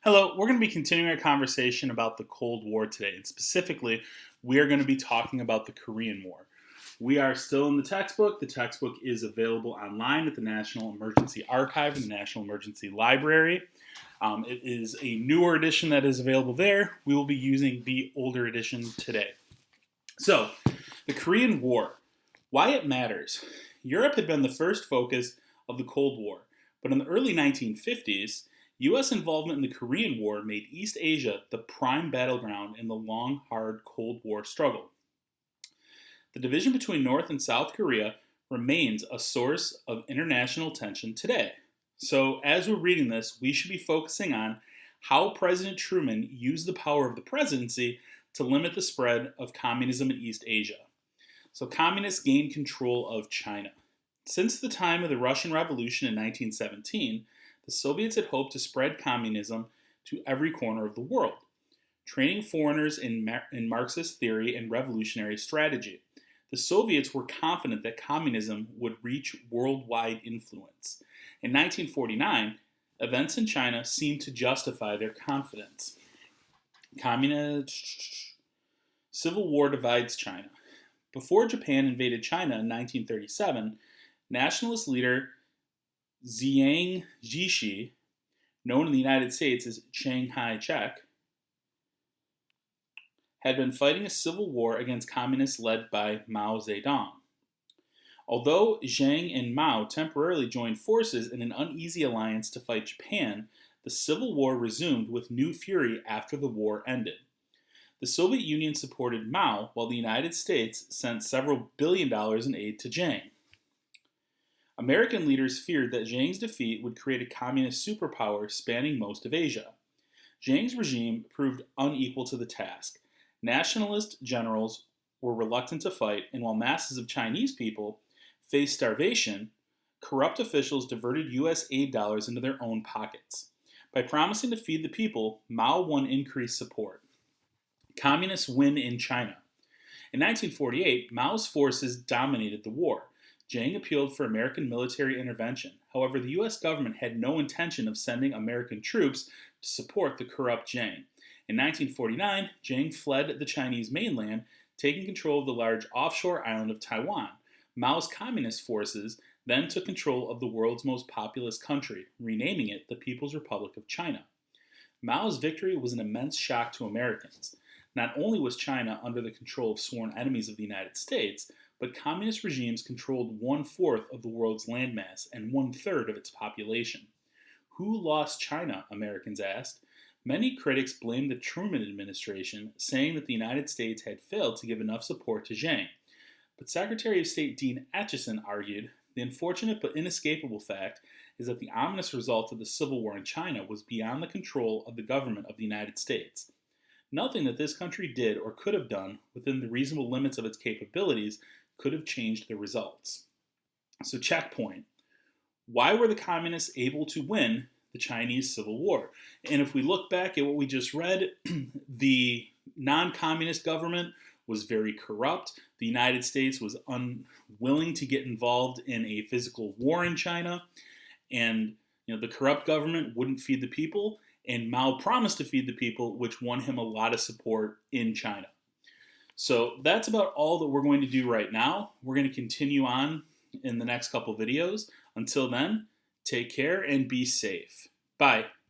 Hello, we're going to be continuing our conversation about the Cold War today, and specifically, we are going to be talking about the Korean War. We are still in the textbook. The textbook is available online at the National Emergency Archive and the National Emergency Library. It is a newer edition that is available there. We will be using the older edition today. So, the Korean War. Why it matters. Europe had been the first focus of the Cold War, but in the early 1950s, U.S. involvement in the Korean War made East Asia the prime battleground in the long, hard Cold War struggle. The division between North and South Korea remains a source of international tension today. So, as we're reading this, we should be focusing on how President Truman used the power of the presidency to limit the spread of communism in East Asia. So, communists gained control of China. Since the time of the Russian Revolution in 1917, the Soviets had hoped to spread communism to every corner of the world, training foreigners in Marxist theory and revolutionary strategy. The Soviets were confident that communism would reach worldwide influence. In 1949, events in China seemed to justify their confidence. Civil War divides China. Before Japan invaded China in 1937, nationalist leader Jiang Zeshi, known in the United States as Chiang Kai-shek, had been fighting a civil war against communists led by Mao Zedong. Although Jiang and Mao temporarily joined forces in an uneasy alliance to fight Japan, the civil war resumed with new fury after the war ended. The Soviet Union supported Mao, while the United States sent several $billion in aid to Jiang. American leaders feared that Jiang's defeat would create a communist superpower spanning most of Asia. Jiang's regime proved unequal to the task. Nationalist generals were reluctant to fight, and while masses of Chinese people faced starvation, corrupt officials diverted U.S. aid dollars into their own pockets. By promising to feed the people, Mao won increased support. Communists win in China. In 1948, Mao's forces dominated the war. Jiang appealed for American military intervention. However, the U.S. government had no intention of sending American troops to support the corrupt Jiang. In 1949, Jiang fled the Chinese mainland, taking control of the large offshore island of Taiwan. Mao's communist forces then took control of the world's most populous country, renaming it the People's Republic of China. Mao's victory was an immense shock to Americans. Not only was China under the control of sworn enemies of the United States, but communist regimes controlled 1/4 of the world's landmass and 1/3 of its population. Who lost China? Americans asked. Many critics blamed the Truman administration, saying that the United States had failed to give enough support to Jiang. But Secretary of State Dean Acheson argued, the unfortunate but inescapable fact is that the ominous result of the Civil War in China was beyond the control of the government of the United States. Nothing that this country did or could have done within the reasonable limits of its capabilities could have changed the results. So, checkpoint. Why were the communists able to win the Chinese Civil War? And if we look back at what we just read, the non-communist government was very corrupt. The United States was unwilling to get involved in a physical war in China. And the corrupt government wouldn't feed the people. And Mao promised to feed the people, which won him a lot of support in China. So that's about all that we're going to do right now. We're going to continue on in the next couple videos. Until then, take care and be safe. Bye.